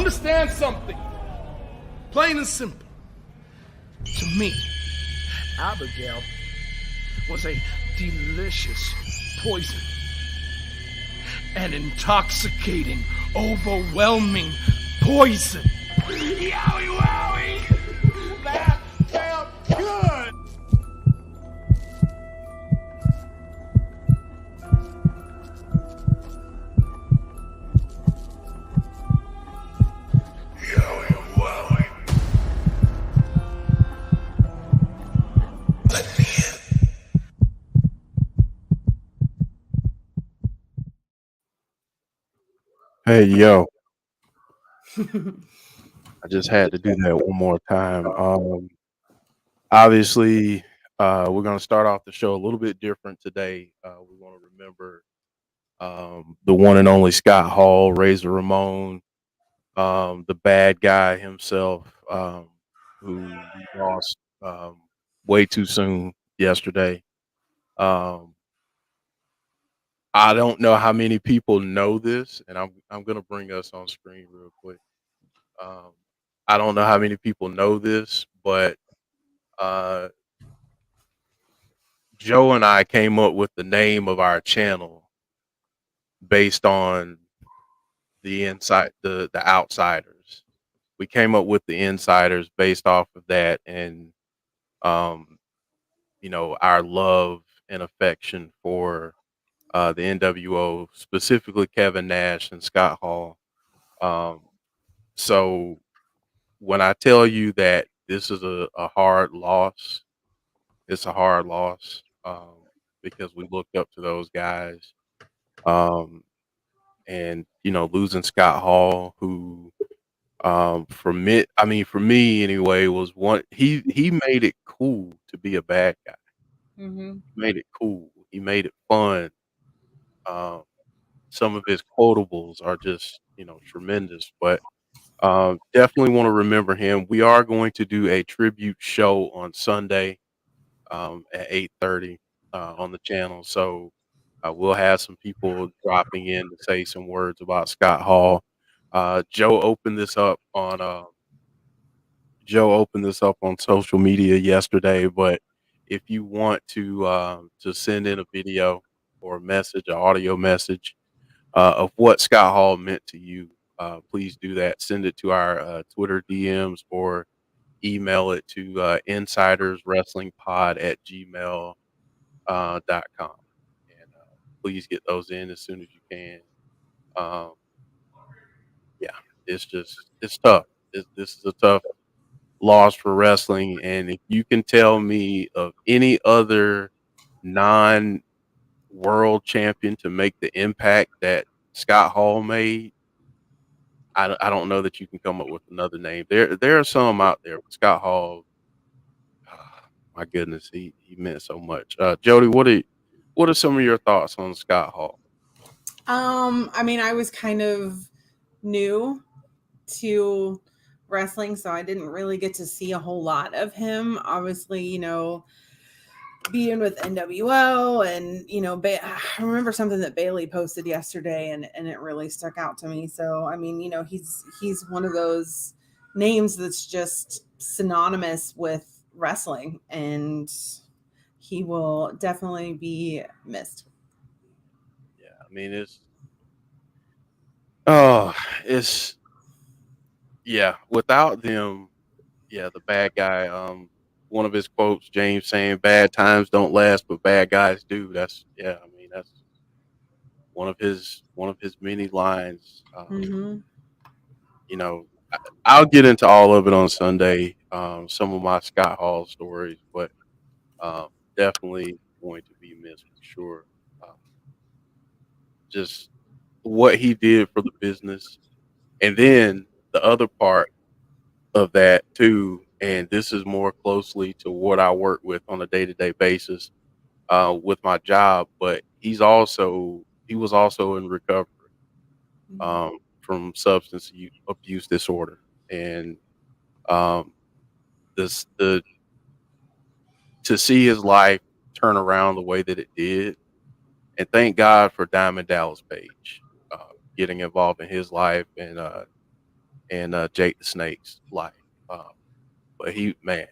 Understand something. Plain and simple. To me, Abigail was a delicious poison. An intoxicating, overwhelming poison. Yowie wowie! That felt good! Yowie wowie. Let me in. Hey, yo, I just had to do that one more time. Obviously, we're going to start off the show a little bit different today. We want to remember the one and only Scott Hall, Razor Ramon, the bad guy himself, who we lost way too soon yesterday. Um, I don't know how many people know this, and I'm going to bring us on screen real quick. Um, I don't know how many people know this, but uh, Joe and I came up with the name of our channel based on the outsiders. We came up with the insiders based off of that, and um, our love and affection for the NWO, specifically Kevin Nash and Scott Hall. Um, so when I tell you that this is a hard loss, it's a hard loss because we looked up to those guys. Um, and losing Scott Hall, who for me anyway, was one. He made it cool to be a bad guy. Mm-hmm. He made it cool. He made it fun. Um, some of his quotables are just tremendous, but definitely want to remember him. We are going to do a tribute show on Sunday at 8:30 on the channel. So we'll have some people dropping in to say some words about Scott Hall. Joe opened this up on social media yesterday. But if you want to send in a video or a message, an audio message of what Scott Hall meant to you, please do that. Send it to our Twitter DMs or email it to insiderswrestlingpod@gmail.com. And please get those in as soon as you can. Um, yeah, it's tough. This is a tough loss for wrestling, and if you can tell me of any other non-world champion to make the impact that Scott Hall made, I don't know that you can come up with another name. There are some out there, but Scott Hall, my goodness, he meant so much. Jody, what are some of your thoughts on Scott Hall? I mean, I was kind of new to wrestling, so I didn't really get to see a whole lot of him. Obviously, being with NWO and, I remember something that Bailey posted yesterday and it really stuck out to me. So, I mean, he's one of those names that's just synonymous with wrestling, and he will definitely be missed. Yeah, I mean oh, it's yeah. Without them, yeah, the bad guy. One of his quotes, James saying, "Bad times don't last, but bad guys do." That's yeah. I mean, that's one of his many lines. Mm-hmm. You know, I'll get into all of it on Sunday. Some of my Scott Hall stories, but um, definitely going to be missed for sure. Uh, just what he did for the business, and then the other part of that too. And this is more closely to what I work with on a day-to-day basis with my job. But he was also in recovery from substance abuse disorder, and um, this the to see his life turn around the way that it did, and thank God for Diamond Dallas Page getting involved in his life and Jake the Snake's life. But he meant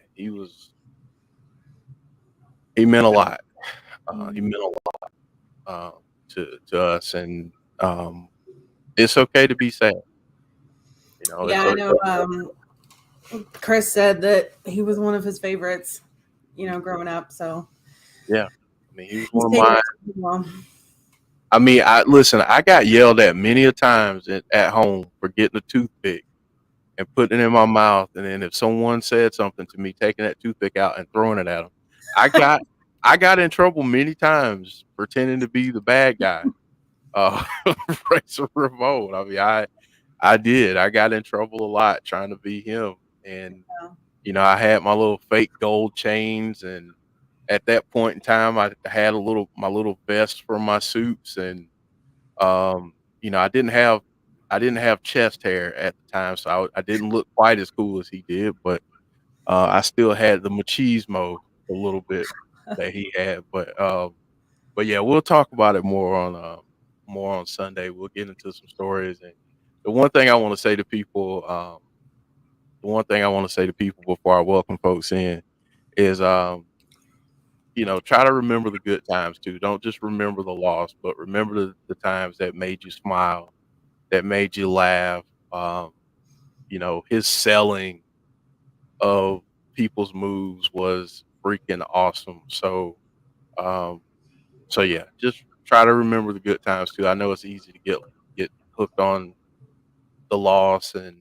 a lot. He meant a lot to us, and it's okay to be sad. Yeah, I know. Chris said that he was one of his favorites, growing up. So yeah, I mean, he was he's one of taken mine. it too long. I mean, I got yelled at many a times at home for getting a toothpick and putting it in my mouth, and then if someone said something to me, taking that toothpick out and throwing it at them. I got I got in trouble many times pretending to be the bad guy. Uh, Razor Ramon. I mean, I did. I got in trouble a lot trying to be him, and I had my little fake gold chains, and at that point in time, I had my little vest for my suits, and I didn't have chest hair at the time, so I didn't look quite as cool as he did, but I still had the machismo a little bit that he had. But yeah, we'll talk about it more on Sunday. We'll get into some stories, and the one thing I want to say to people, before I welcome folks in is, try to remember the good times too. Don't just remember the loss, but remember the times that made you smile, that made you laugh. Um, his selling of people's moves was freaking awesome. Um, so yeah, just try to remember the good times too. I know it's easy to get hooked on the loss and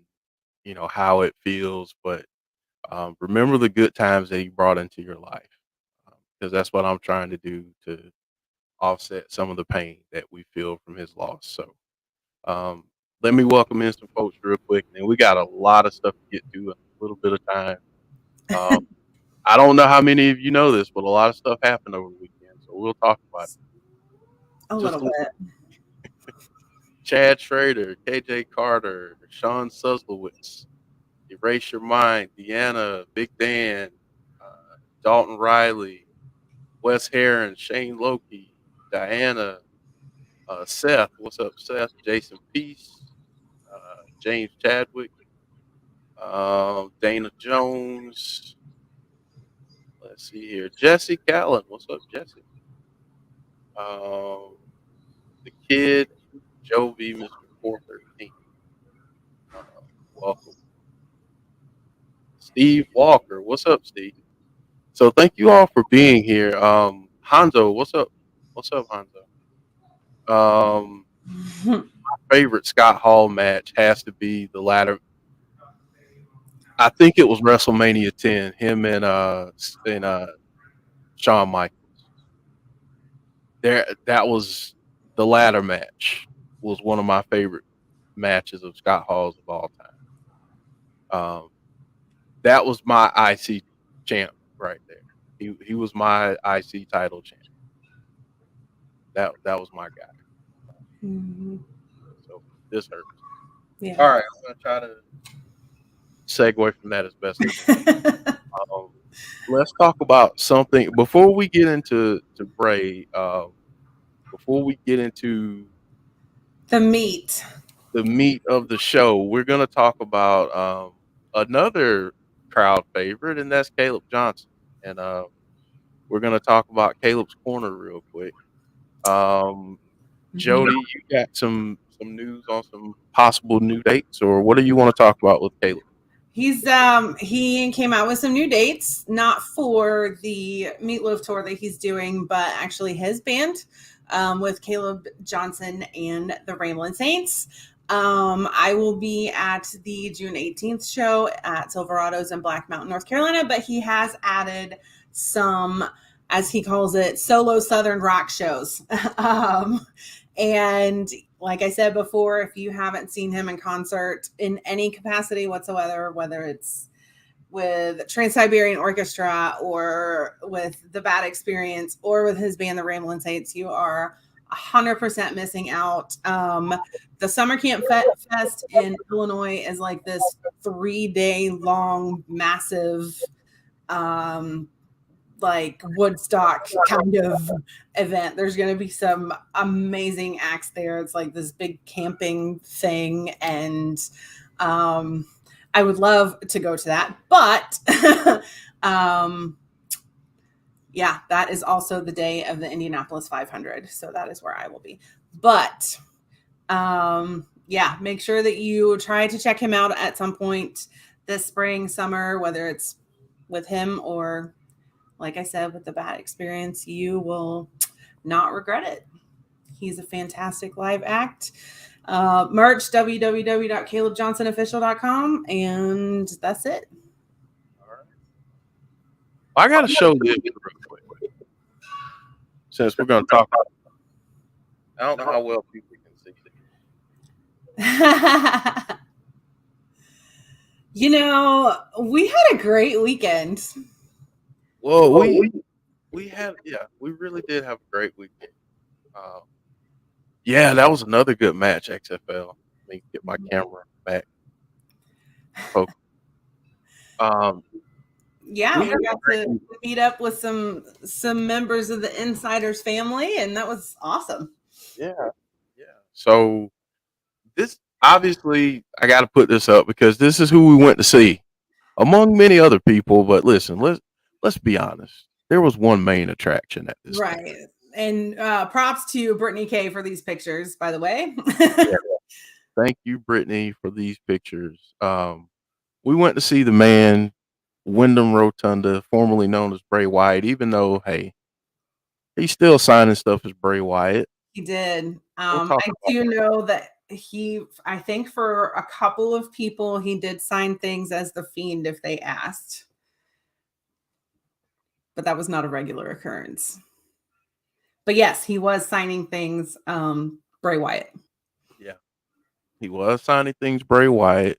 how it feels, but remember the good times that he brought into your life, because that's what I'm trying to do to offset some of the pain that we feel from his loss. So um, let me welcome in some folks real quick, and we got a lot of stuff to get to in a little bit of time. Um, I don't know how many of you know this, but a lot of stuff happened over the weekend, so we'll talk about it. A Just little bit. Chad Schrader, KJ Carter, Sean Suslowitz, Erase Your Mind, Deanna, Big Dan, Dalton Riley, Wes Heron, Shane Loki, Diana, Seth. What's up, Seth? Jason Peace, James Chadwick, Dana Jones. Let's see here. Jesse Callan. What's up, Jesse? The Kid, Jovi, Mr. 413. Welcome. Steve Walker. What's up, Steve? So thank you all for being here. Hanzo, what's up? What's up, Hanzo? My favorite Scott Hall match has to be the latter. I think it was WrestleMania 10. Him and Shawn Michaels. That was the ladder match. Was one of my favorite matches of Scott Hall's of all time. That was my IC champ right there. He was my IC title champ. That was my guy. Mhm. So this hurts. Yeah. All right, I'm gonna try to segue from that as best I can. Let's talk about something before we get into Bray. Before we get into The meat. the meat of the show, we're gonna talk about another crowd favorite, and that's Caleb Johnson. And we're gonna talk about Caleb's corner real quick. Jody, you got some news on some possible new dates, or what do you want to talk about with Caleb? He came out with some new dates, not for the Meatloaf tour that he's doing, but actually his band, with Caleb Johnson and the Ramblin' Saints. I will be at the June 18th show at Silverado's in Black Mountain, North Carolina, but he has added some, as he calls it, solo Southern rock shows. And like I said before, if you haven't seen him in concert in any capacity whatsoever, whether it's with Trans-Siberian Orchestra or with the Bad Experience or with his band, the Ramblin' Saints, you are 100% missing out. The Summer Camp Fest in Illinois is like this 3-day long, massive, like Woodstock kind of event. There's going to be some amazing acts there. It's like this big camping thing, and I would love to go to that, but yeah, that is also the day of the Indianapolis 500. So that is where I will be. But yeah, make sure that you try to check him out at some point this spring, summer, whether it's with him or, like I said, with the bad experience, you will not regret it. He's a fantastic live act. Merch, www.calebjohnsonofficial.com. And that's it. I got to show this real quick. Since we're going to talk about it. I don't know how well people can see it. You know, we had a great weekend. Well, we had, yeah, we really did have a great weekend. Yeah, that was another good match, XFL. Let me get my camera back. Focus. Yeah, We we had a got great to meet up with some members of the Insiders family, and that was awesome. Yeah, yeah. So this obviously I got to put this up because this is who we went to see, among many other people. But listen, let's be honest. There was one main attraction at this Right. thing. And props to Brittany K for these pictures, by the way. Yeah. Thank you, Brittany, for these pictures. We went to see the man, Windham Rotunda, formerly known as Bray Wyatt, even though, hey, he's still signing stuff as Bray Wyatt. He did. We'll talk I about do that. know that I think for a couple of people, he did sign things as the Fiend if they asked. But that was not a regular occurrence. But yes, he was signing things Bray Wyatt. Yeah. He was signing things Bray Wyatt.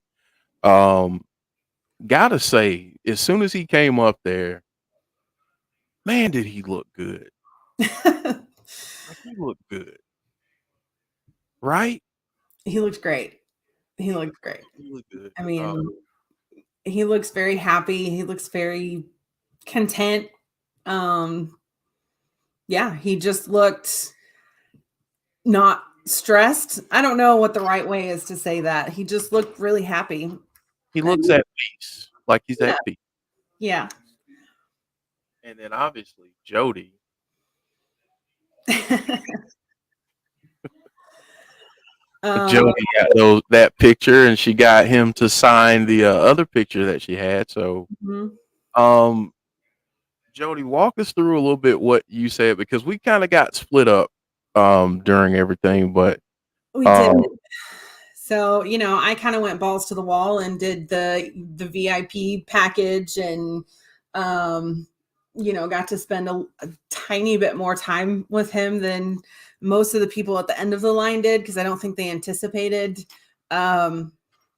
Gotta say, as soon as he came up there, man, did he look good. Like, he looked good. Right? He looked great. He looked great. He looked good. I mean, he looks very happy. He looks very content. Yeah, he just looked not stressed. I don't know what the right way is to say that. He just looked really happy. He looks at peace. Like he's at peace. Yeah. And then obviously Jodie. Jodie got that picture, and she got him to sign the other picture that she had. So, Jodie, walk us through a little bit what you said, because we kind of got split up during everything, but we did. So, you know, I kind of went balls to the wall and did the VIP package, and you know, got to spend a tiny bit more time with him than most of the people at the end of the line did, because I don't think they anticipated that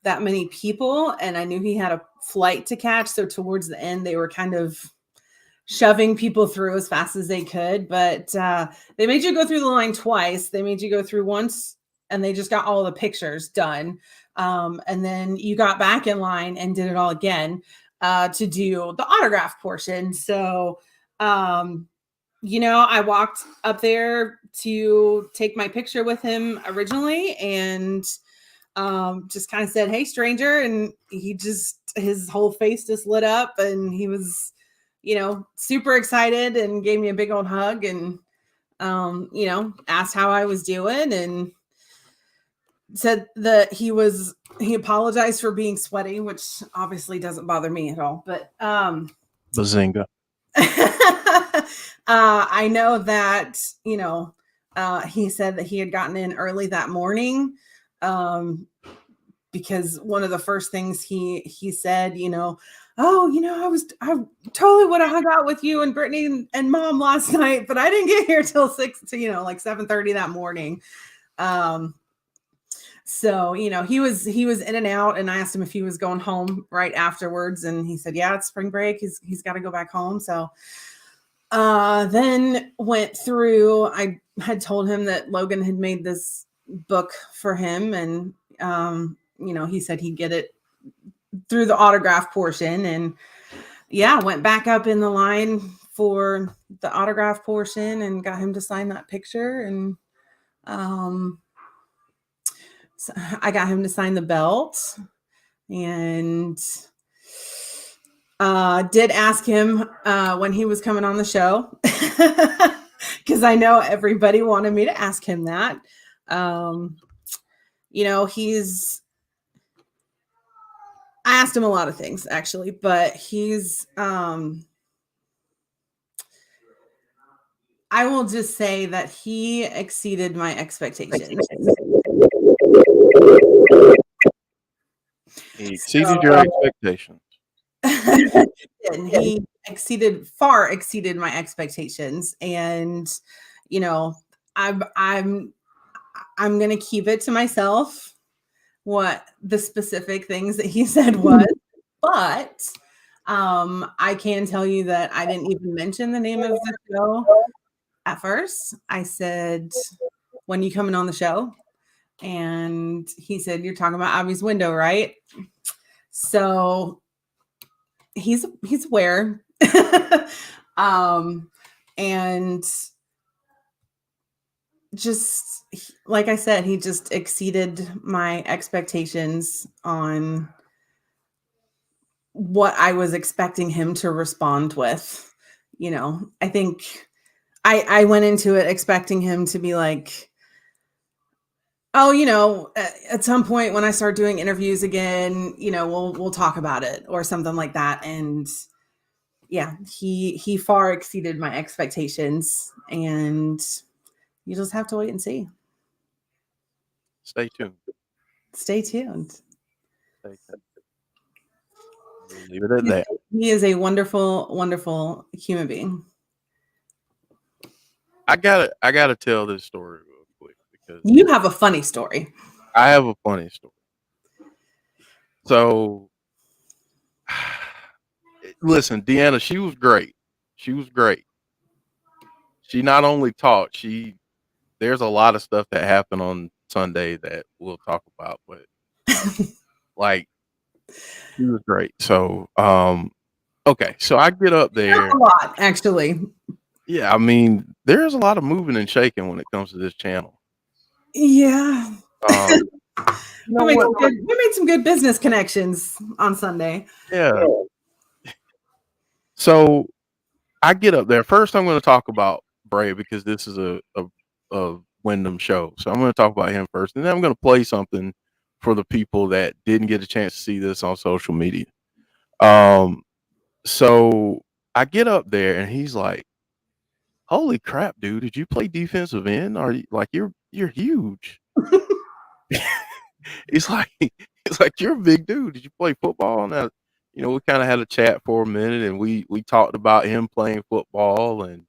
many people, and I knew he had a flight to catch. So towards the end, they were kind of shoving people through as fast as they could, but they made you go through the line twice. They made you go through once, and they just got all the pictures done. And then you got back in line and did it all again to do the autograph portion. So, you know, I walked up there to take my picture with him originally, and just kind of said, "Hey, stranger." And his whole face just lit up, and he was, you know, super excited and gave me a big old hug, and, you know, asked how I was doing, and said that he apologized for being sweaty, which obviously doesn't bother me at all. But Bazinga. I know that, you know, he said that he had gotten in early that morning, because one of the first things he said, you know, "Oh, you know, I totally would have hung out with you and Brittany and Mom last night, but I didn't get here till 7:30 that morning." So, you know, he was in and out, and I asked him if he was going home right afterwards, and he said, "Yeah, it's spring break. He's got to go back home." So, then went through. I had told him that Logan had made this book for him, and you know, he said he'd get it through the autograph portion, and yeah, went back up in the line for the autograph portion and got him to sign that picture, and so I got him to sign the belt. and did ask him when he was coming on the show, because I know everybody wanted me to ask him that. You know, I asked him a lot of things actually, but I will just say that he exceeded my expectations. He exceeded your expectations. And he far exceeded my expectations, and you know, I'm gonna keep it to myself what the specific things that he said was, but I can tell you that I didn't even mention the name of the show at first. I said, when you coming on the show? And he said, you're talking about Abby's window, right? So he's aware. And just like I said, he just exceeded my expectations on what I was expecting him to respond with. You know, I think I went into it expecting him to be like, oh, you know, at some point when I start doing interviews again, you know, we'll talk about it or something like that. And yeah, he far exceeded my expectations, and you just have to wait and see. Stay tuned. Stay tuned. Stay tuned. We'll leave it at that. He is a wonderful, wonderful human being. I gotta tell this story real quick because You have a funny story. I have a funny story. So, listen, Deanna, she was great. She was great. She not only taught, there's a lot of stuff that happened on Sunday that we'll talk about, but like she was great. So, okay, so I get up there. A lot, actually. Yeah, I mean, there's a lot of moving and shaking when it comes to this channel. Yeah. You know we what? made some good business connections on Sunday. Yeah. So I get up there. First, I'm going to talk about Bray because this is a Windham show. So I'm going to talk about him first, and then I'm going to play something for the people that didn't get a chance to see this on social media. So I get up there, and he's like, "Holy crap, dude! Did you play defensive end? Are you like you're huge?" He's like, you're a big dude. Did you play football? And you know, we kind of had a chat for a minute, and we talked about him playing football and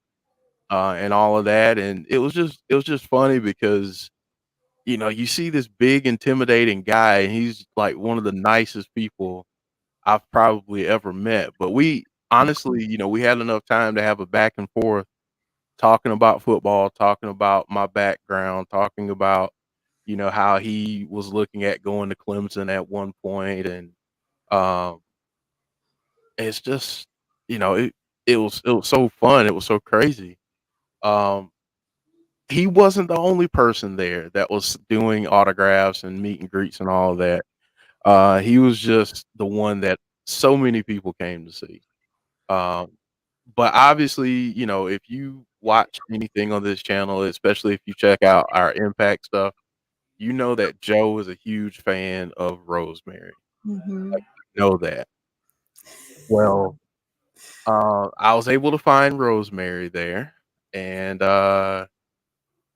all of that, and it was just funny because you know you see this big intimidating guy, and he's like one of the nicest people I've probably ever met. But we honestly, you know, we had enough time to have a back and forth talking about football, talking about my background, talking about you know how he was looking at going to Clemson at one point, and um, it's just you know it was so fun, it was so crazy. Um, he wasn't the only person there that was doing autographs and meet and greets and all of that. He was just the one that so many people came to see. Um, but obviously, you know, if you watch anything on this channel, especially if you check out our Impact stuff, you know that Joe is a huge fan of Rosemary. Mm-hmm. Like, you know that. Well, I was able to find Rosemary there, and I'm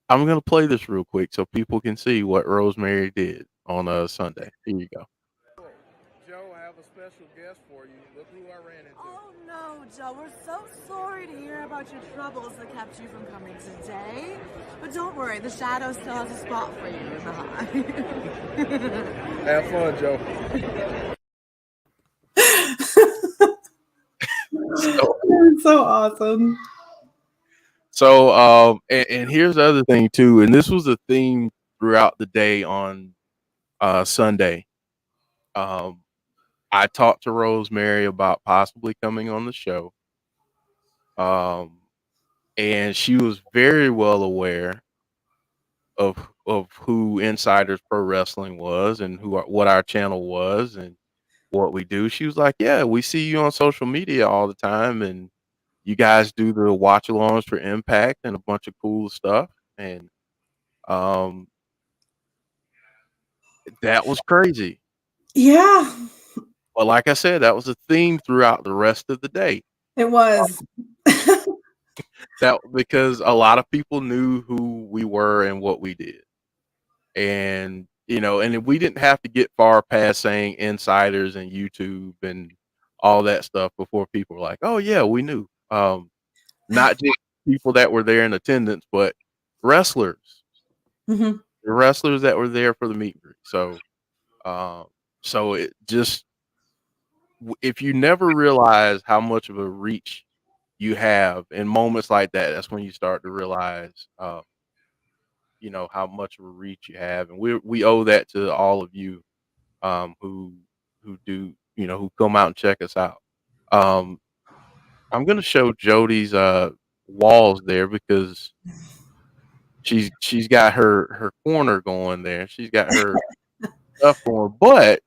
gonna play this real quick so people can see what Rosemary did on a Sunday. Here you go. Joe, I have a special guest for you. Look who I ran into. Oh no, Joe, we're so sorry to hear about your troubles that kept you from coming today. But don't worry, the shadow still has a spot for you in the hive. Have fun, Joe. So awesome. So, and here's the other thing too, and this was a theme throughout the day on Sunday. I talked to Rosemary about possibly coming on the show. And she was very well aware of who Insiders Pro Wrestling was and what our channel was, and what we do. She was like, "Yeah, we see you on social media all the time, and you guys do the watch alongs for Impact and a bunch of cool stuff." And um, that was crazy. Yeah, But like I said, that was a theme throughout the rest of the day. it was. That because a lot of people knew who we were and what we did. And and we didn't have to get far past saying insiders and YouTube and all that stuff before people were like, "Oh yeah, we knew." Not just people that were there in attendance, but wrestlers, Mhm. the wrestlers that were there for the meet and greet. So it just if you never realize how much of a reach you have in moments like that, that's when you start to realize, how much of a reach you have, and we owe that to all of you, who do, who come out and check us out. Um, I'm gonna show Jody's walls there because she's got her corner going there. She's got her stuff going, but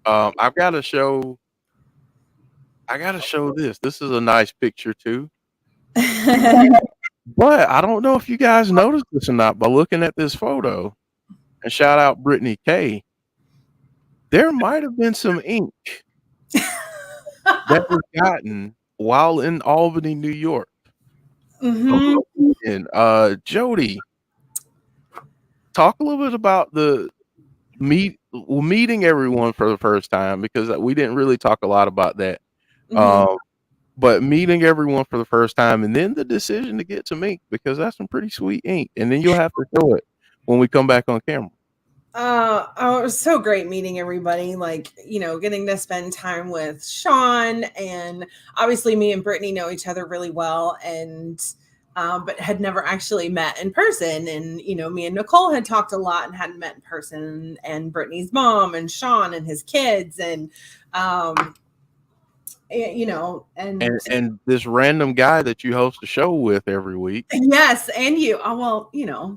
I've got to show. I got to show this. This is a nice picture too. But I don't know if you guys noticed this or not by looking at this photo. And shout out Brittany K. There might have been some ink that was gotten while in Albany, New York. Mhm. And Jody, talk a little bit about the meeting everyone for the first time, because we didn't really talk a lot about that. Mhm. But meeting everyone for the first time, and then the decision to get some ink, because that's some pretty sweet ink, and then you'll have to show it when we come back on camera. Oh, it was so great meeting everybody. Like, getting to spend time with Sean, and obviously me and Brittany know each other really well, and but had never actually met in person. And me and Nicole had talked a lot and hadn't met in person. And Brittany's mom and Sean and his kids, and um, and And this random guy that you host a show with every week. yes, and you. Oh, well,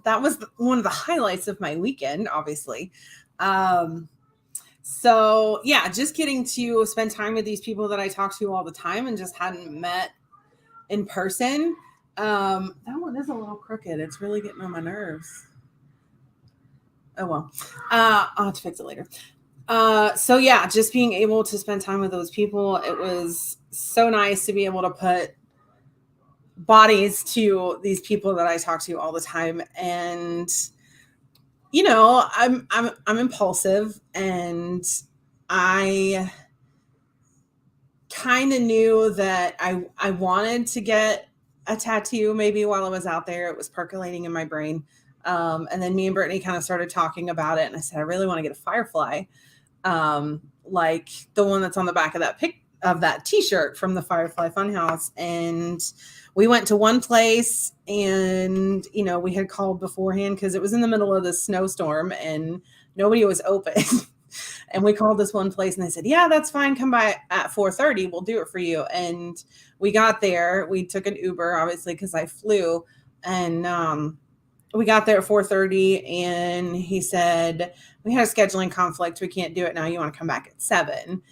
that was one of the highlights of my weekend, obviously. Um, So yeah, just getting to spend time with these people that I talk to all the time and just hadn't met in person. That one is a little crooked. It's really getting on my nerves. Oh well. I'll have to fix it later. So yeah, just being able to spend time with those people, it was so nice to be able to put bodies to these people that I talk to all the time. And I'm impulsive, and I kind of knew that I wanted to get a tattoo maybe while I was out there. It was percolating in my brain. And then me and Brittany kind of started talking about it, and I said, I really want to get a firefly, like the one that's on the back of that t-shirt from the Firefly Funhouse. And we went to one place, and we had called beforehand because it was in the middle of the snowstorm and nobody was open. And we called this one place, and they said, yeah, that's fine, come by at 4:30, we'll do it for you. And we got there, we took an Uber, obviously, because I flew. And we got there at 4:30, and he said, we had a scheduling conflict, we can't do it now, you want to come back at 7.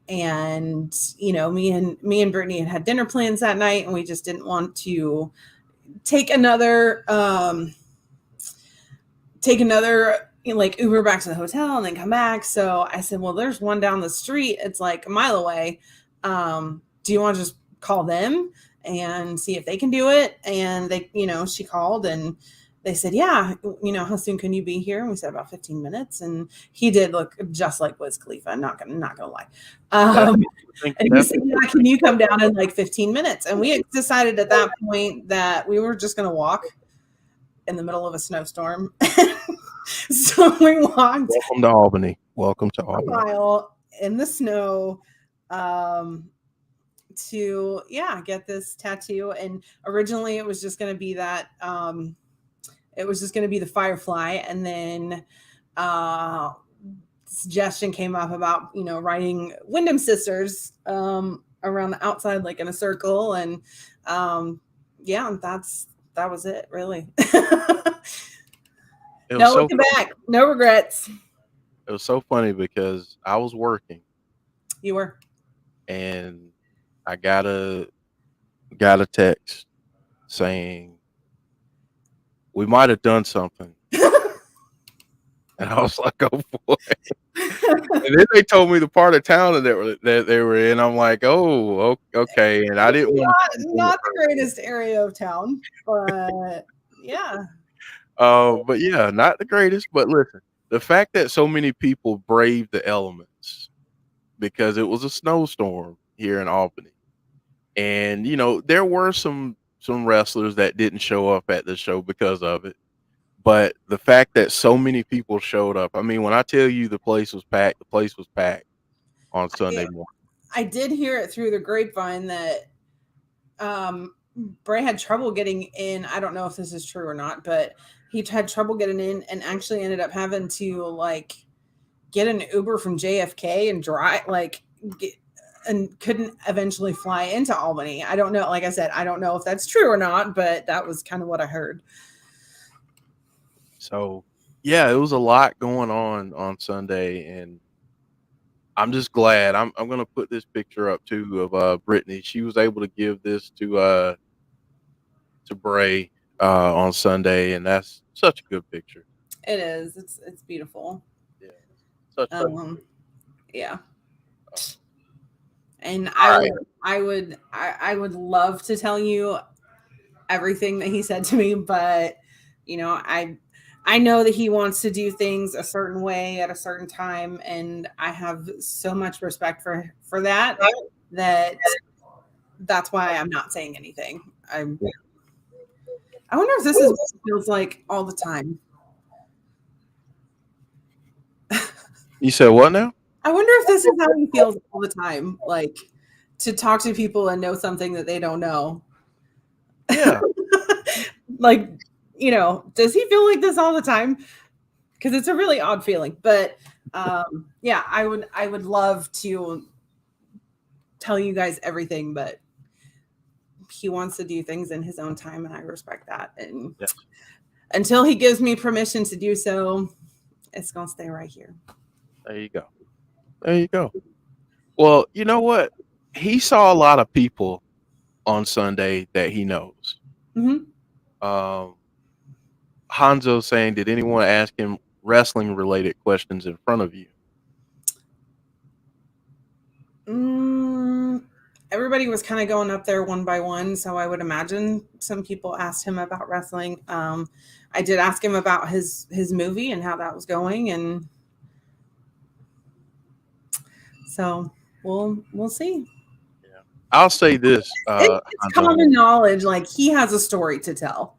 And me and Brittany had dinner plans that night, and we just didn't want to take another like Uber back to the hotel and then come back. So I said, well, there's one down the street, it's like a mile away. Do you want to just call them and see if they can do it? And they, she called, and they said, yeah, how soon can you be here? And we said about 15 minutes. And he did look just like Wiz Khalifa, not gonna lie. And he said, yeah, can you come down in like 15 minutes? And we decided at that point that we were just gonna walk in the middle of a snowstorm. So we walked. Welcome to Albany. Welcome to Albany. A mile in the snow, to get this tattoo. And originally it was just going to be that it was just going to be the firefly, and then suggestion came up about writing Windham Sisters around the outside, like in a circle. And that was it, really. No looking back, no regrets. It was so funny because I was working, You were. and I got a text saying we might have done something, and I was like, "Oh boy!" And then they told me the part of town that they were in. I'm like, "Oh, okay." And I didn't want Not the greatest area of town, but yeah. but yeah, not the greatest. But listen, the fact that so many people braved the elements because it was a snowstorm here in Albany, and there were some wrestlers that didn't show up at the show because of it. But the fact that so many people showed up, I mean, when I tell you the place was packed, the place was packed on Sunday morning. I did hear it through the grapevine that Bray had trouble getting in. I don't know if this is true or not, but he had trouble getting in and actually ended up having to like get an Uber from JFK and drive and couldn't eventually fly into Albany. I don't know. Like I said, I don't know if that's true or not, but that was kind of what I heard. So, yeah, it was a lot going on Sunday, and I'm just glad. I'm gonna put this picture up too of Brittany. She was able to give this to Bray on Sunday, and that's such a good picture. It is. It's beautiful. Yeah, such a yeah. And right. I would love to tell you everything that he said to me, but I know that he wants to do things a certain way at a certain time, and I have so much respect for that that's why I'm not saying anything. I wonder if this is what it feels like all the time. You said what now? I wonder if this is how he feels all the time, like to talk to people and know something that they don't know. Yeah. Like, does he feel like this all the time? Because it's a really odd feeling. But yeah, I would love to tell you guys everything, but he wants to do things in his own time, and I respect that. And until he gives me permission to do so, it's gonna stay right here. There you go. There you go. Well, you know what? He saw a lot of people on Sunday that he knows. Mm-hmm. Hanzo saying, did anyone ask him wrestling related questions in front of you? Everybody was kind of going up there one by one, so I would imagine some people asked him about wrestling. I did ask him about his movie and how that was going, and so we'll see. Yeah, I'll say this: it's common knowledge, like he has a story to tell.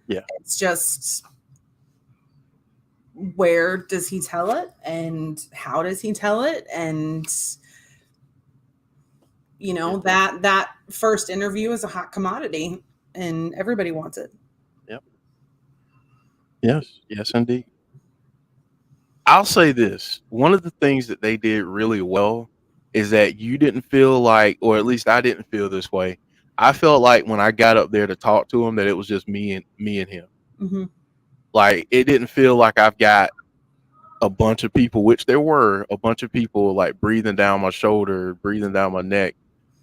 Yeah, it's just where does he tell it, and how does he tell it, and that first interview is a hot commodity, and everybody wants it. Yep. Yes, indeed. I'll say this. One of the things that they did really well is that you didn't feel like, or at least I didn't feel this way. I felt like when I got up there to talk to him that it was just me and him. Mm-hmm. Like it didn't feel like I've got a bunch of people, which there were a bunch of people like breathing down my shoulder, breathing down my neck,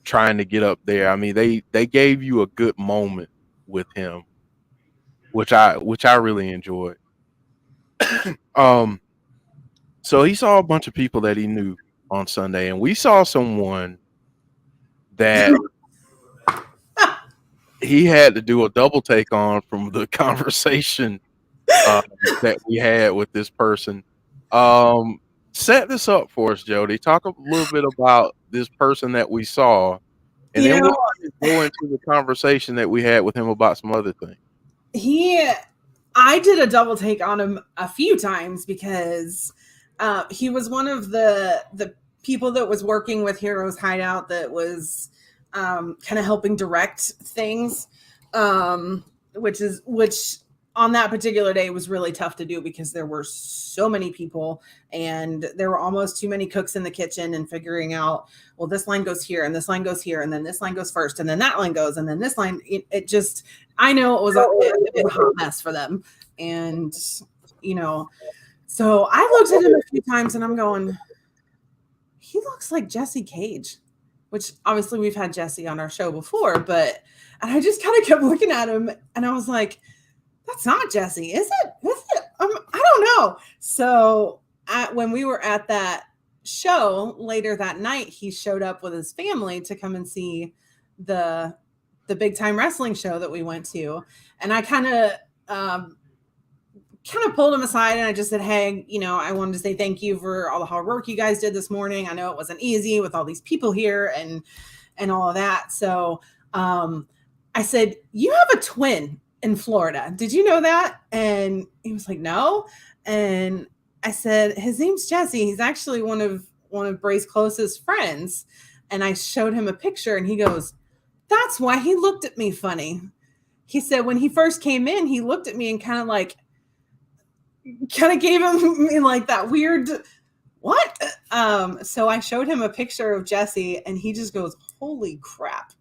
trying to get up there. I mean, they gave you a good moment with him, which I really enjoyed. So he saw a bunch of people that he knew on Sunday, and we saw someone that he had to do a double take on from the conversation that we had with this person. Set this up for us, Jody. Talk a little bit about this person that we saw, and then we'll go into the conversation that we had with him about some other things. I did a double take on him a few times because he was one of the people that was working with Heroes Hideout that was kind of helping direct things, which on that particular day was really tough to do because there were so many people and there were almost too many cooks in the kitchen, and figuring out, well, this line goes here and this line goes here and then this line goes first and then that line goes and then this line, it just, I know it was a hot mess for them. And, so I looked at him a few times and I'm going, he looks like Jesse Cage, which obviously we've had Jesse on our show before, but and I just kind of kept looking at him and I was like, that's not Jesse, is it? Is it? I don't know. So when we were at that show later that night, he showed up with his family to come and see the big time wrestling show that we went to, and I kind of pulled him aside and I just said, hey, I wanted to say thank you for all the hard work you guys did this morning. I know it wasn't easy with all these people here and all of that. So I said, you have a twin in Florida. Did you know that? And he was like, no. And I said, his name's Jesse. He's actually one of Bray's closest friends. And I showed him a picture and he goes, that's why he looked at me funny. He said when he first came in, he looked at me and kind of gave him like that weird what? So I showed him a picture of Jesse and he just goes, holy crap.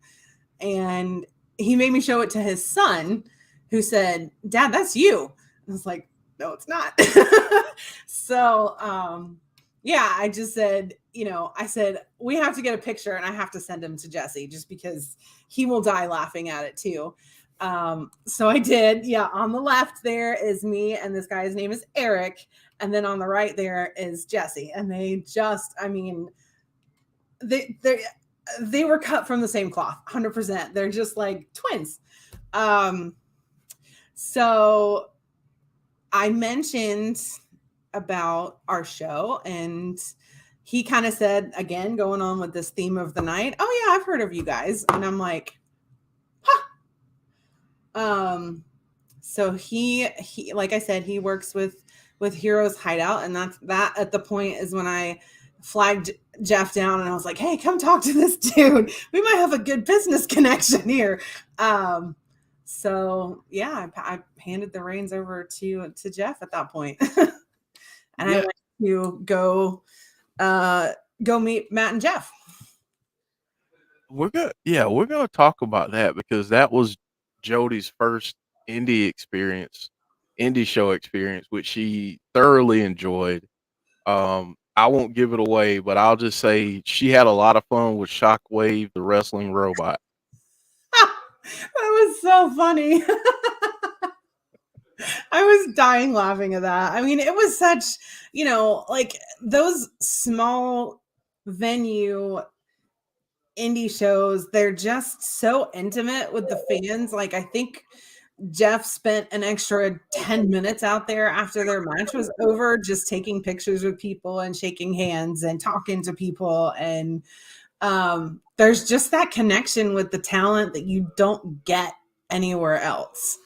And he made me show it to his son, who said, Dad, that's you. I was like, no, it's not. So yeah, I just said, I said, we have to get a picture and I have to send him to Jesse just because he will die laughing at it too. So I did. Yeah. On the left there is me and this guy's name is Eric. And then on the right there is Jesse. And they just, I mean, they were cut from the same cloth, 100%. They're just like twins. So I mentioned about our show and he kind of said, again, going on with this theme of the night, oh yeah, I've heard of you guys. And I'm like, so he like I said, he works with Heroes Hideout, and that at the point is when I flagged Jeff down and I was like, hey, come talk to this dude. We might have a good business connection here. So yeah, I handed the reins over to Jeff at that point. And I went to go meet Matt and Jeff. We're gonna talk about that because that was Jodie's first indie show experience, which she thoroughly enjoyed. I won't give it away, but I'll just say she had a lot of fun with Shockwave, the wrestling robot. That was so funny. I was dying laughing at that. I mean, it was such, like those small venue indie shows, they're just so intimate with the fans. Like, I think Jeff spent an extra 10 minutes out there after their match was over, just taking pictures with people and shaking hands and talking to people. And there's just that connection with the talent that you don't get anywhere else.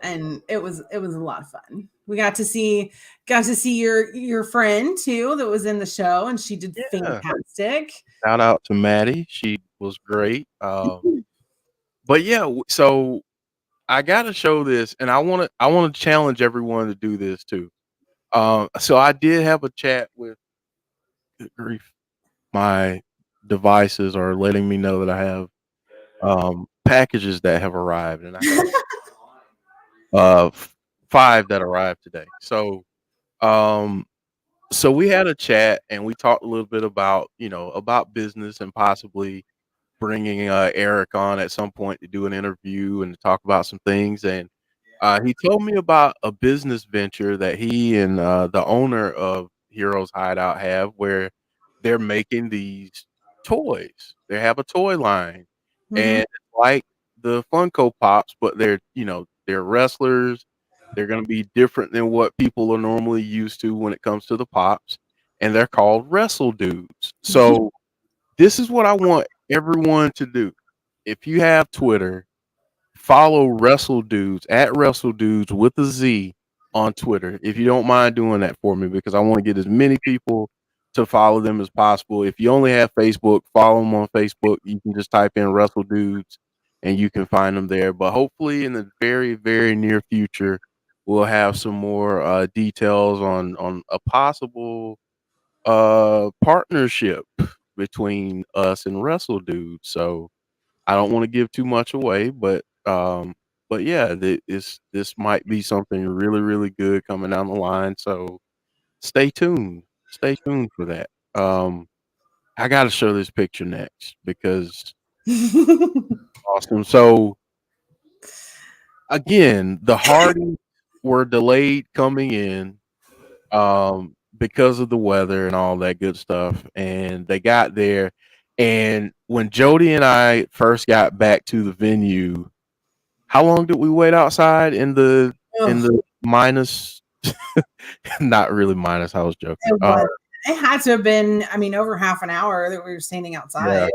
And it was a lot of fun. We got to see your friend too that was in the show, and she did fantastic. Shout out to Maddie, she was great. But yeah, so I gotta show this, and I want to challenge everyone to do this too. So I did have a chat with, good grief, my devices are letting me know that I have packages that have arrived, and I have 5 that arrived today. So so we had a chat and we talked a little bit about about business and possibly bringing Eric on at some point to do an interview and to talk about some things. And he told me about a business venture that he and the owner of Heroes Hideout have, where they're making these toys. They have a toy line, and it's like the Funko Pops, but they're wrestlers. They're going to be different than what people are normally used to when it comes to the pops, and they're called Wrestle Dudes. So this is what I want everyone to do. If you have Twitter, follow Wrestle Dudes at Wrestle Dudes with a Z on Twitter. If you don't mind doing that for me, because I want to get as many people to follow them as possible. If you only have Facebook, follow them on Facebook. You can just type in Wrestle Dudes and you can find them there. But hopefully in the very, very near future, we'll have some more details on a possible partnership between us and Wrestle Dudes. So I don't want to give too much away, but yeah, this might be something really, really good coming down the line. So stay tuned for that. I got to show this picture next because awesome. So again, the Hardys were delayed coming in because of the weather and all that good stuff, and they got there. And when Jody and I first got back to the venue, how long did we wait outside in Ugh, the minus? Not really minus. I was joking. it was. It had to have been, I mean, over half an hour that we were standing Yeah, outside.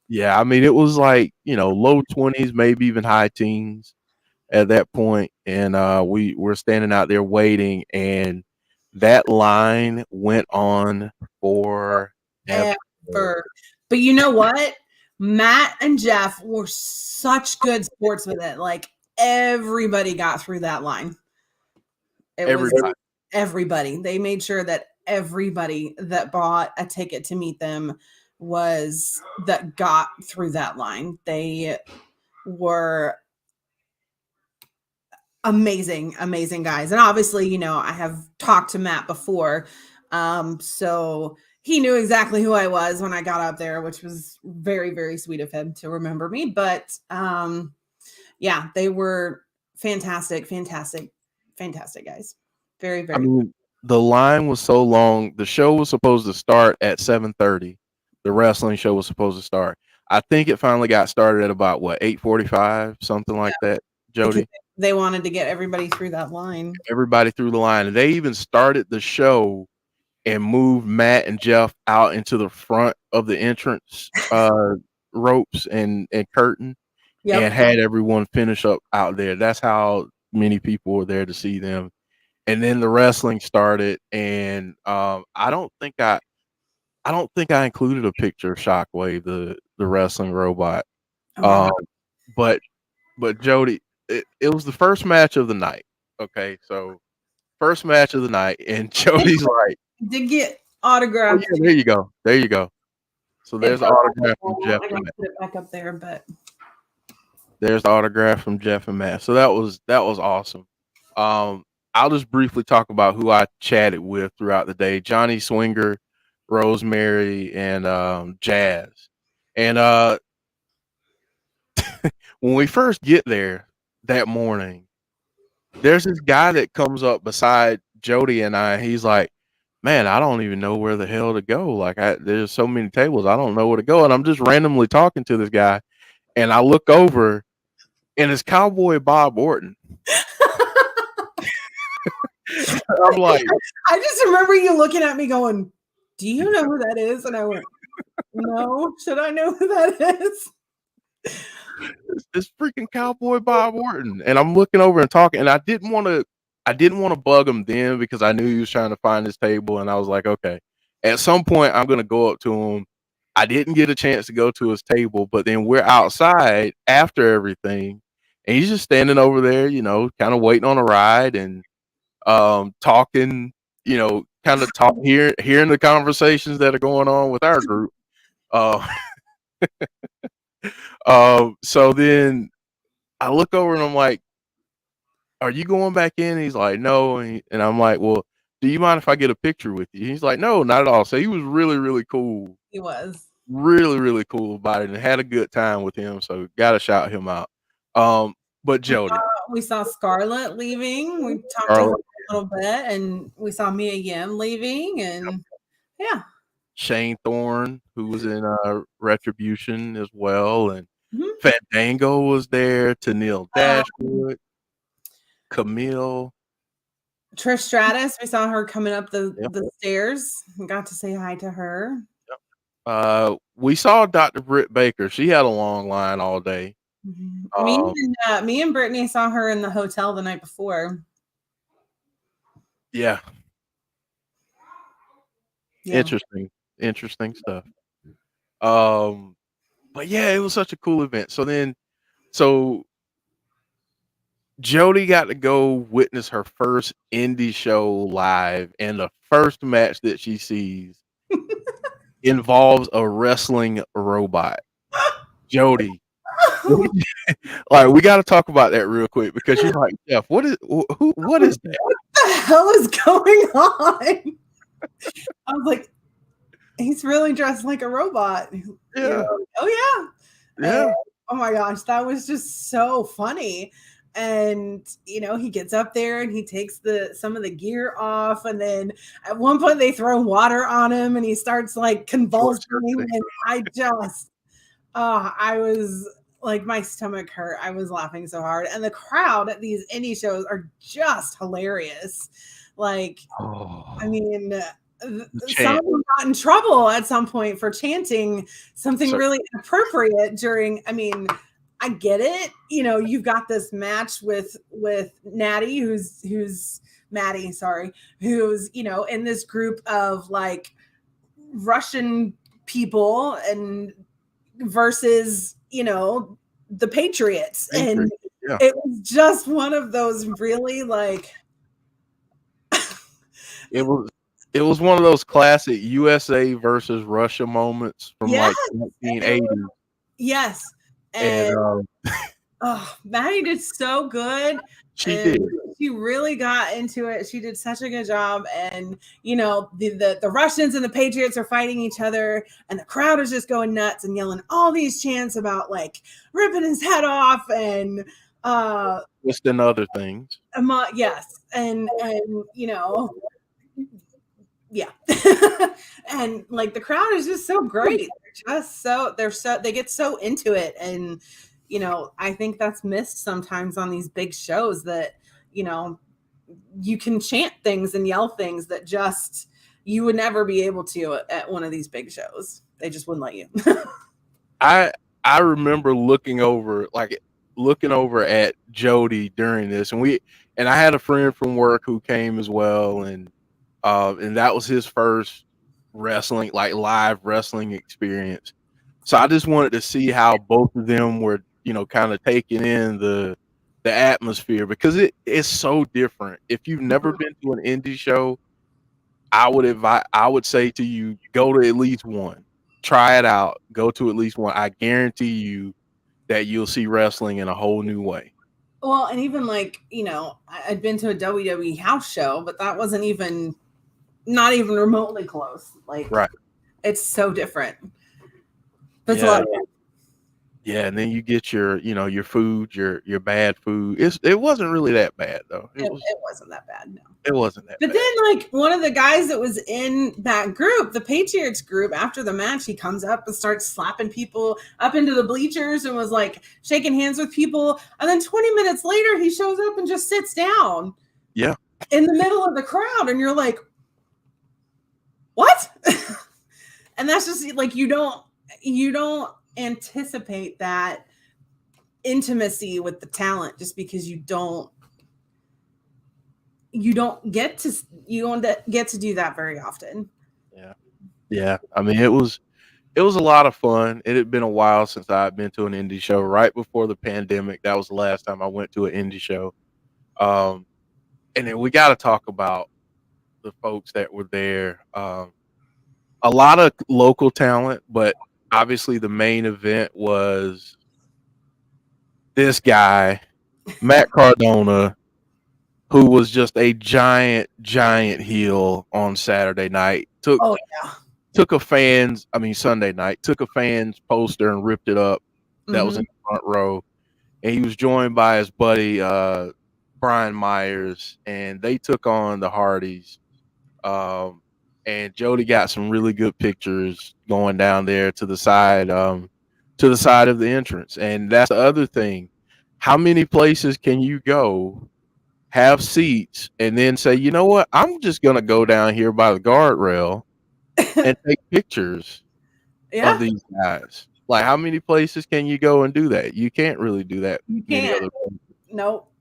yeah. I mean, it was like low 20s, maybe even high teens at that point, and we were standing out there waiting, and that line went on forever. Ever. But you know what? Matt and Jeff were such good sports with it. Like everybody got through that line. It was Everybody. everybody. They made sure that everybody that bought a ticket to meet them that got through that line. They were amazing, amazing guys. And obviously, I have talked to Matt before. So he knew exactly who I was when I got up there, which was very, very sweet of him to remember me. But yeah, they were fantastic, fantastic, fantastic guys. Very, I very. mean, the line was so long. The show was supposed to start at 7:30. The wrestling show was supposed to start. I think it finally got started at about what 8:45, something like that. Because Jody, they wanted to get everybody through that line. everybody through the line, and they even started the show and moved Matt and Jeff out into the front of the entrance ropes and curtain, and Yep. had everyone finish up out there. That's how many people were there to see them. And then the wrestling started, and I don't think I included a picture of Shockwave, the wrestling robot. Oh, Um, but Jody, it was the first match of the night. Okay, so first match of the night, and Jody's like, did get "Oh autographed. yeah, there you go, there you go." So It there's the fell off the autograph from wall. Jeff I and gotta Matt. put it back up there, but There's the autograph from Jeff and Matt. So that was awesome. Um, I'll just briefly talk about who I chatted with throughout the day: Johnny Swinger, Rosemary, and Jazz. And when we first get there that morning, there's this guy that comes up beside Jody and I. He's like, "Man, I don't even know where the hell to go. Like, there's so many tables, I don't know where to go." And I'm just randomly talking to this guy, and I look over, and it's Cowboy Bob Orton. I'm like, I just remember you looking at me going, "Do you know who that is?" And I went, "No, should I know who that is?" it's freaking Cowboy Bob Orton. And I'm looking over and talking, and I didn't want to bug him then because I knew he was trying to find his table, and I was like, okay, at some point I'm gonna go up to him. I didn't get a chance to go to his table, but then we're outside after everything, and he's just standing over there, kind of waiting on a ride and talking, kind of hearing the conversations that are going on with our group. Uh, so then I look over and I'm like, "Are you going back in?" And he's like, "No." And I'm like, "Well, do you mind if I get a picture with you?" He's like, "No, not at all." So he was really, really cool, He was. really, really cool about it, and had a good time with him. So gotta shout him out. But Jody, We saw Scarlett leaving. We talked to her Charlotte, a little bit, and we saw Mia Yim leaving, and yeah. Shane Thorne, who was in Retribution as well, and Mhm. Fandango was there. Tennille Dashwood, Camille. Trish Stratus, we saw her coming up the Yep. stairs. We got to say hi to her. We saw Dr. Britt Baker. She had a long line all day. Mhm. Um, Me and Brittany saw her in the hotel the night before. yeah, Yeah. interesting stuff. But yeah, it was such a cool event. So Jody got to go witness her first indie show live, and the first match that she sees involves a wrestling robot. Jody, like, we got to talk about that real quick because you're like, Jeff, what is that? What the hell is going on? I was like, he's really dressed like a robot. You Yeah. know, oh yeah. Yeah. And, oh my gosh, that was just so funny. And he gets up there and he takes some of the gear off, and then at one point they throw water on him and he starts like convulsing, and I was like, my stomach hurt. I was laughing so hard. And the crowd at these indie shows are just hilarious. Like, I mean, some of them got in trouble at some point for chanting something really inappropriate during. I mean, I get it. You've got this match with Natty, who's Maddie, sorry, who's in this group of like Russian people and versus the Patriots, and it was just one of those really like it was one of those classic USA versus Russia moments from like 1980. Yes. And Maddie did so good. She really got into it. She did such a good job. And the Russians and the Patriots are fighting each other, and the crowd is just going nuts and yelling all these chants about like ripping his head off and just and other things. Yes. And yeah. And like the crowd is just so great. They get so into it. And I think that's missed sometimes on these big shows, that you can chant things and yell things that just you would never be able to at one of these big shows. They just wouldn't let you. I remember looking over at Jodie during this, and I had a friend from work who came as well, and that was his first wrestling, like live wrestling experience. So I just wanted to see how both of them were, kind of taking in the atmosphere, because it is so different. If you've never been to an indie show, I would say to you, go to at least one. Try it out. Go to at least one. I guarantee you that you'll see wrestling in a whole new way. Well, and even like, I'd been to a WWE house show, but that wasn't not even remotely close. Like, right. It's so different. But it's a lot of fun. Yeah, and then you get your, your food, your bad food. It wasn't really that bad though. It wasn't that bad, no. It wasn't that bad. But then like one of the guys that was in that group, the Patriots group, after the match, he comes up and starts slapping people up into the bleachers and was like shaking hands with people. And then 20 minutes later, he shows up and just sits down. Yeah. In the middle of the crowd. And you're like, what? And that's just like, you don't anticipate that intimacy with the talent just because you don't get to do that very often. Yeah. I mean, it was a lot of fun. It had been a while since I had been to an indie show. Right before the pandemic, that was the last time I went to an indie show. And then we got to talk about the folks that were there. A lot of local talent, but obviously the main event was this guy, Matt Cardona, who was just a giant heel on Saturday night. Sunday night, took a fan's poster and ripped it up. That was in the front row. And he was joined by his buddy, Brian Myers, and they took on the Hardys. And Jodie got some really good pictures going down there to the side of the entrance. And that's the other thing. How many places can you go, have seats, and then say, you know what, I'm just going to go down here by the guardrail and take pictures of these guys? Like, how many places can you go and do that? You can't really do that. You can't. Nope.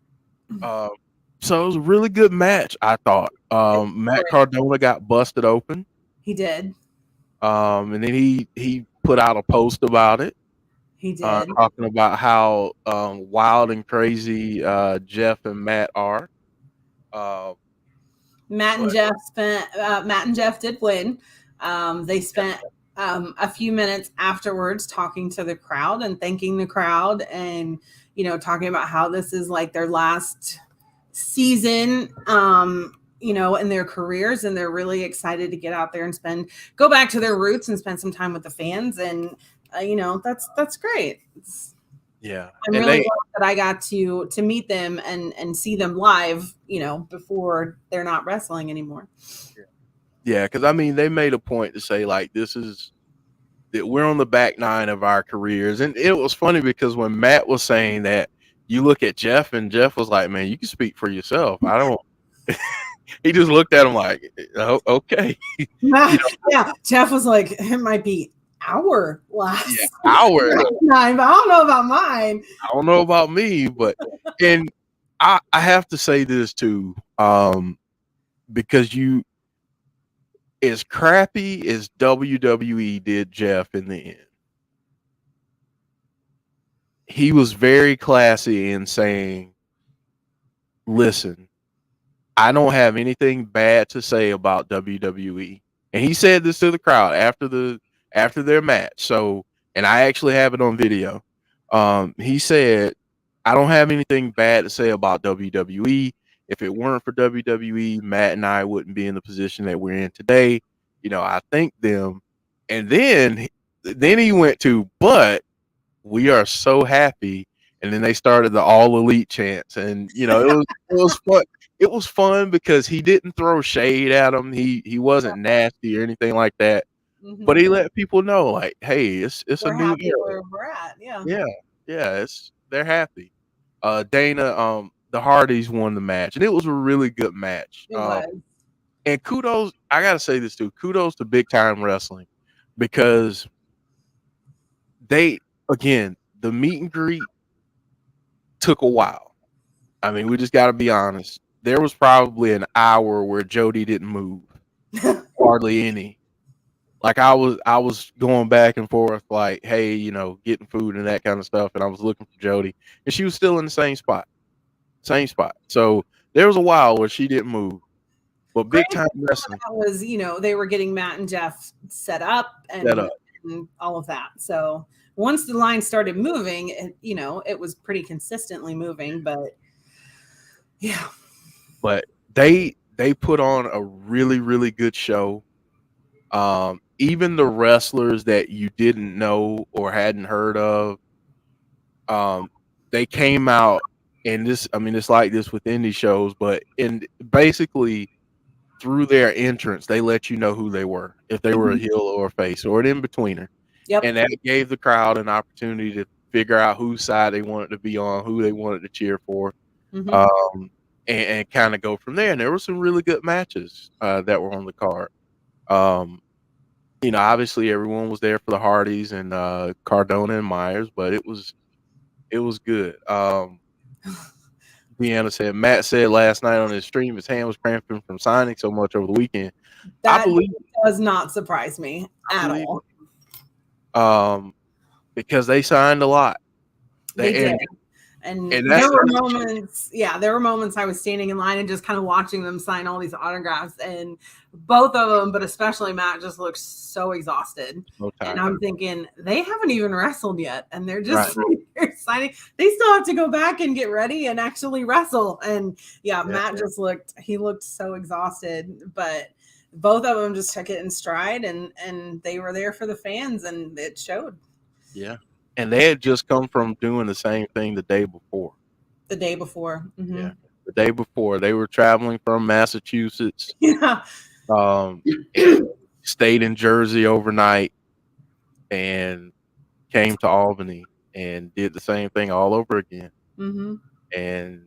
So it was a really good match, I thought. Matt Cardona got busted open. He did. And then he put out a post about it. He did. Talking about how wild and crazy Jeff and Matt are. Matt and Jeff did win. They spent a few minutes afterwards talking to the crowd and thanking the crowd, and talking about how this is like their last season you know, in their careers, and they're really excited to get out there and go back to their roots and spend some time with the fans. And you know, that's great. Yeah, I'm and really they glad that I got to meet them and see them live, you know, before they're not wrestling anymore. yeah, because I mean they made a point to say like this is that we're on the back nine of our careers, and it was funny because when Matt was saying that, you look at Jeff, and Jeff was like, "Man, you can speak for yourself. I don't." He just looked at him like, "Oh, okay." You know, Yeah, Jeff was like, it might be our last yeah, our time, but I don't know about mine. I don't know about me, but and I have to say this too, because you as crappy as WWE did Jeff in the end, he was very classy in saying, "Listen, I don't have anything bad to say about WWE." And he said this to the crowd after their match. So, and I actually have it on video. He said, "I don't have anything bad to say about WWE. If it weren't for WWE, Matt and I wouldn't be in the position that we're in today. You know, I thank them." And then he went to, "But we are so happy." And then they started the all elite chants, and you know it was fun. It was fun because he didn't throw shade at him. He wasn't nasty or anything like that. But Mhm. he let people know, like, hey, it's a We're new happy era. where we're at. Yeah, Yeah, yeah, they're happy. Dana, the Hardys won the match, and it was a really good match. it was. And kudos, I gotta say this too. Kudos to Big Time Wrestling because they again the meet and greet took a while. I mean, we just got to be honest. There was probably an hour where Jodie didn't move, hardly any. Like I was going back and forth, like, hey, you know, getting food and that kind of stuff, and I was looking for Jodie, and she was still in the same spot. So there was a while where she didn't move. But Big Granted, Time some of Wrestling that was, you know, they were getting Matt and Jeff set up set up. and all of that. So once the line started moving, you know, it was pretty consistently moving. But yeah, But they put on a really, really good show. Even the wrestlers that you didn't know or hadn't heard of, um, they came out, and this, I mean, it's like this with indie shows, but in basically through their entrance, they let you know who they were, if they were a heel or a face or an in betweener, yep. and that gave the crowd an opportunity to figure out whose side they wanted to be on, who they wanted to cheer for, Hmm. um, and kind of go from there. And there were some really good matches that were on the card. Um, you know, obviously everyone was there for the Hardys and Cardona and Myers, but it was good. Deanna said Matt said last night on his stream his hand was cramping from signing so much over the weekend. I That believe does not surprise me I at believe all. because they signed a lot. They They did. And and there that's were moments, yeah, there were moments I was standing in line and just kind of watching them sign all these autographs. And both of them, but especially Matt, just looked so exhausted. no And time. I'm thinking, they haven't even wrestled yet. And they're just Right. signing. They still have to go back and get ready and actually wrestle. And yeah, Yeah. Matt just looked so exhausted. But both of them just took it in stride and they were there for the fans and it showed Yeah. And they had just come from doing the same thing the day before. the day before. Mhm. Yeah. The day before they were traveling from Massachusetts, Yeah. and stayed in Jersey overnight and came to Albany and did the same thing all over again. Hmm. And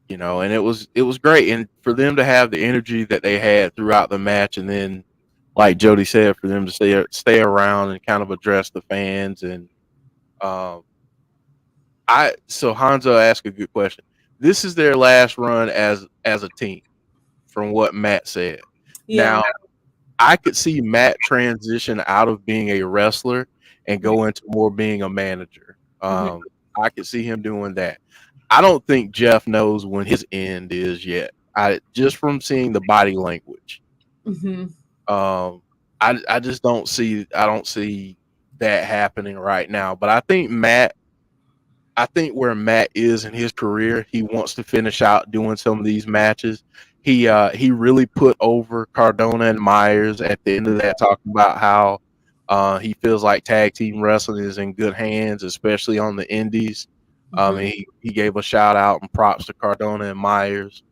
you know, and it was great. And for them to have the energy that they had throughout the match, and then, like Jody said, for them to stay around and kind of address the fans. And um, so Hanzo asked a good question. This is their last run as a team, from what Matt said. Yeah. Now, I could see Matt transition out of being a wrestler and go into more being a manager. Mhm. I could see him doing that. I don't think Jeff knows when his end is yet. I just from seeing the body language. Mhm. Um, I just don't see that happening right now. But I think where Matt is in his career, he wants to finish out doing some of these matches. he really put over Cardona and Myers at the end of that, talking about how he feels like tag team wrestling is in good hands, especially on the indies. Mhm. And he gave a shout out and props to Cardona and Myers.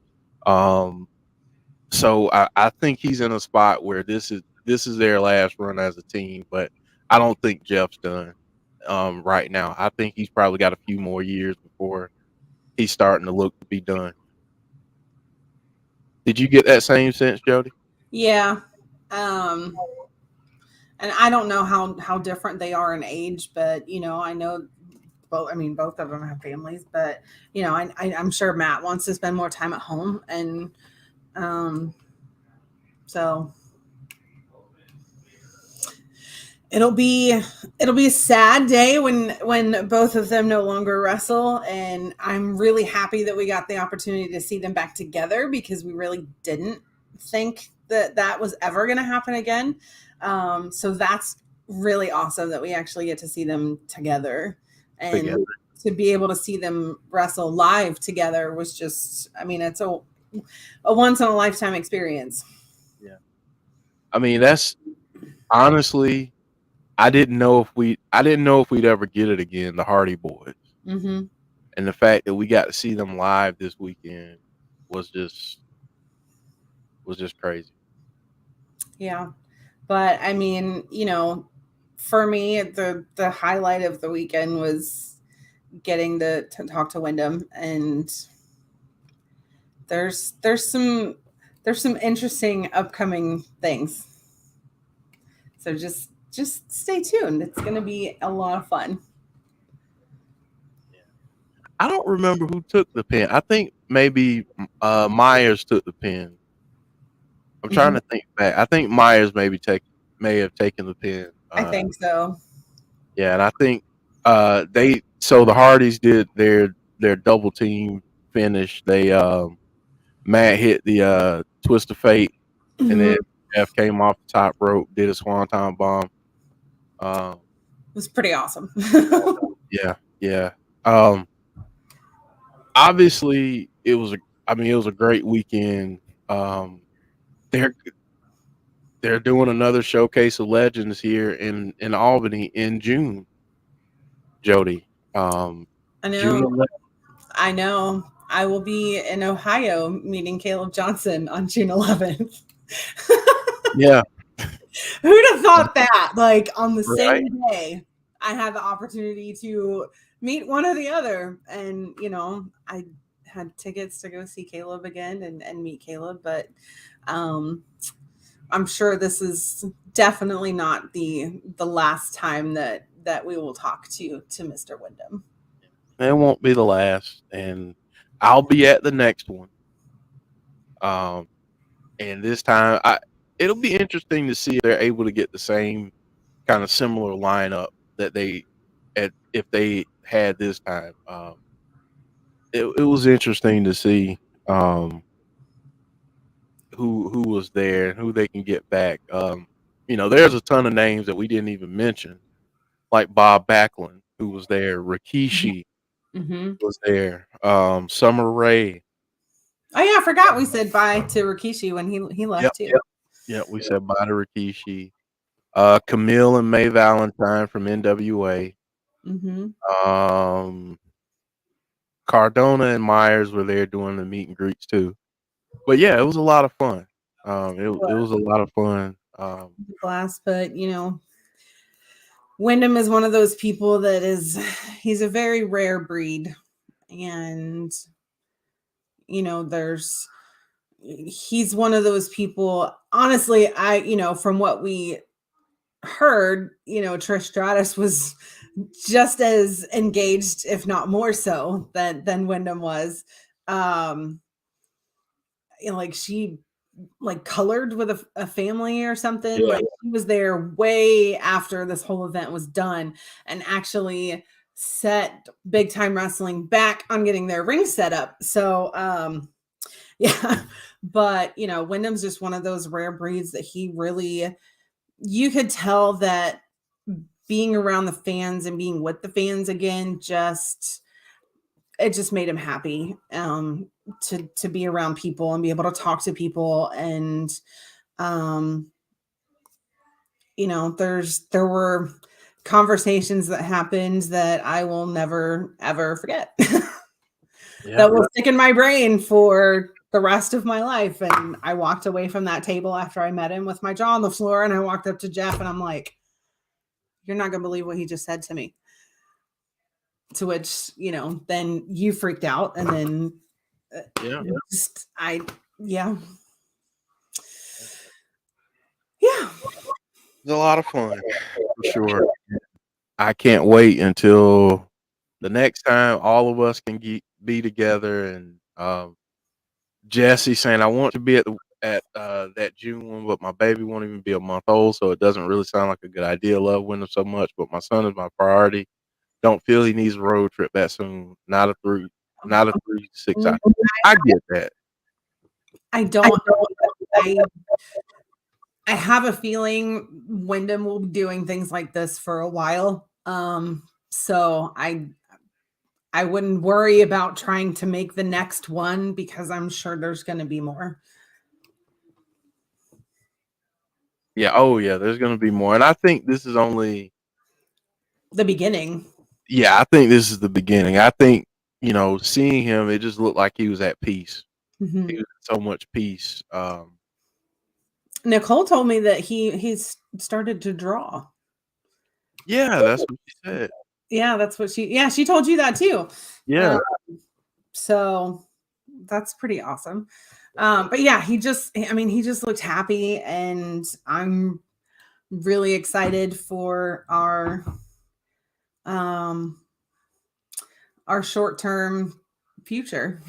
So I think he's in a spot where this is their last run as a team, but I don't think Jeff's done right now. I think he's probably got a few more years before he's starting to look to be done. Did you get that same sense, Jody? Yeah. Um, and I don't know how different they are in age, but I know both. I mean, both of them have families, but I'm sure Matt wants to spend more time at home, and um, so it'll be a sad day when both of them no longer wrestle, and I'm really happy that we got the opportunity to see them back together because we really didn't think that was ever going to happen again. So that's really awesome that we actually get to see them together, and Together. to be able to see them wrestle live together was just, I mean, it's a once in a lifetime experience. Yeah. I mean, that's honestly, I didn't know if we'd ever get it again, the Hardy Boys. Mm-hmm. And the fact that we got to see them live this weekend was just crazy. Yeah. But I mean, for me, the highlight of the weekend was getting to talk to Wyndham, and there's some interesting upcoming things. So just stay tuned. It's going to be a lot of fun. I don't remember who took the pin. I think maybe Myers took the pin. I'm trying Mhm. to think back. I think Myers may have taken the pin. I think so. Yeah, and I think the Hardys did their double team finish. They Matt hit the twist of fate, and Mhm. then It Jeff came off the top rope, did a swanton bomb. was pretty awesome. Yeah, yeah. Um, Obviously, it was a great weekend. They're they're doing another showcase of legends here in Albany in June. Jody, I June know. 11th. I know. I will be in Ohio meeting Caleb Johnson on June 11th. Yeah, Who'd have thought that? Like on the right. same day, I had the opportunity to meet one or the other. And, I had tickets to go see Caleb again and meet Caleb. But um, I'm sure this is definitely not the last time that we will talk to Mr. Wyndham. It won't be the last, and I'll be at the next one. Um, and this time, it'll be interesting to see if they're able to get the same kind of similar lineup that if they had this time. It was interesting to see who was there and who they can get back. There's a ton of names that we didn't even mention, like Bob Backlund, who was there. Rikishi Mm-hmm. was there. Summer Rae. Oh yeah, I forgot we said bye to Rikishi when he Yep, left too. yep, yep. We said bye to Rikishi. Camille and May Valentine from NWA. Mm-hmm. Um, Cardona and Myers were there doing the meet and greets too. But yeah, it was a lot of fun. It was a lot of fun. Glass, but Wyndham is one of those people that he's a very rare breed, and there's he's one of those people. Honestly, from what we heard, Trish Stratus was just as engaged, if not more so, than Wyndham was. Like she colored with a family or something. Yeah, Like he was there way after this whole event was done, and actually set Big Time Wrestling back on getting their ring set up. So yeah, but Wyndham's just one of those rare breeds that he really, you could tell that being around the fans and being with the fans again just it just made him happy to be around people and be able to talk to people. And you know, there were conversations that happened that I will never ever forget. Yeah. That will stick in my brain for the rest of my life. And I walked away from that table after I met him with my jaw on the floor, and I walked up to Jeff and I'm like, you're not gonna believe what he just said to me. To which, you know, then you freaked out, and then Yeah. just yeah. Yeah. It's a lot of fun for sure. I can't wait until the next time all of us can be together. And Jesse saying I want to be at that June one, but my baby won't even be a month old, so it doesn't really sound like a good idea. Love Wyndham so much, but my son is my priority. Don't feel he needs a road trip that soon. Not a 3 6 hours. I get that. I don't know. I have a feeling Wyndham will be doing things like this for a while. So I wouldn't worry about trying to make the next one, because I'm sure there's going to be more. Yeah. Oh yeah. There's gonna be more, and I think this is only The beginning. Yeah, I think this is the beginning. I think, seeing him, it just looked like he was at peace. Mhm. He was at so much peace. Nicole told me that he's started to draw. Yeah, that's what she said. Yeah, that's what she told you that too. Yeah. So that's pretty awesome. But yeah, he just looked happy, and I'm really excited for our short-term future.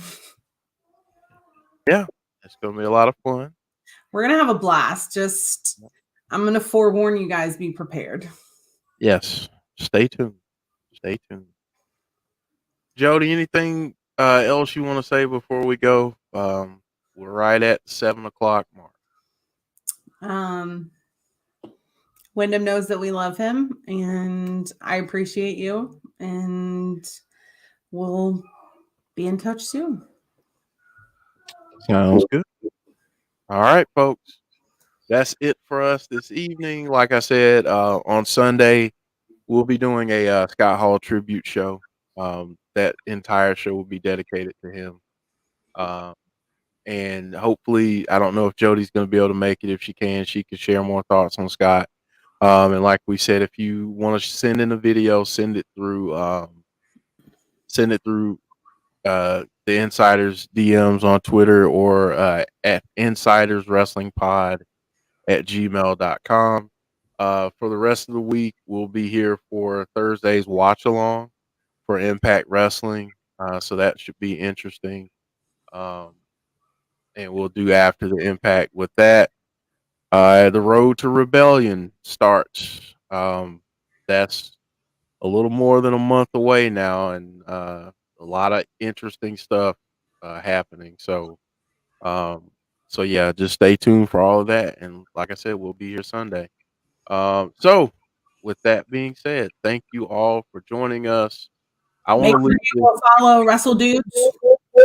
Yeah. It's gonna be a lot of fun. We're gonna have a blast. I'm gonna forewarn you guys, be prepared. Yes. Stay tuned. Stay tuned. Jody, anything else you want to say before we go? We're right at 7 o'clock mark. Wyndham knows that we love him, and I appreciate you, and we'll be in touch soon. Sounds good. All right, folks. That's it for us this evening. Like I said, on Sunday, we'll be doing a Scott Hall tribute show. That entire show will be dedicated to him. And hopefully, I don't know if Jody's going to be able to make it. If she can share more thoughts on Scott. And like we said, if you want to send in a video, send it through the Insiders DMs on Twitter, or at Insiders Wrestling Pod at gmail.com. For the rest of the week, we'll be here for Thursday's watch along for Impact Wrestling. So that should be interesting. And we'll do after the Impact with that. The Road to Rebellion starts. That's a little more than a month away now, and a lot of interesting stuff happening. So yeah, just stay tuned for all of that. And like I said, we'll be here Sunday. So with that being said, thank you all for joining us. I want Make to sure leave you go follow Wrestle Dudes.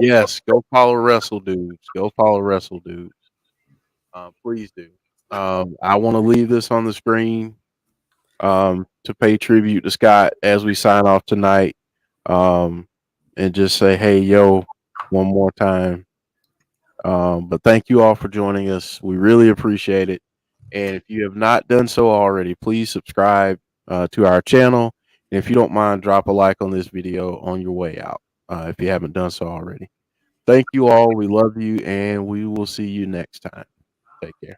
Yes, go follow Wrestle Dudes. Go follow Wrestle Dudes. Please do. I want to leave this on the screen to pay tribute to Scott as we sign off tonight. And just say, hey, yo, one more time. But thank you all for joining us. We really appreciate it. And if you have not done so already, please subscribe to our channel. And if you don't mind, drop a like on this video on your way out if you haven't done so already. Thank you all. We love you, and we will see you next time. Take care.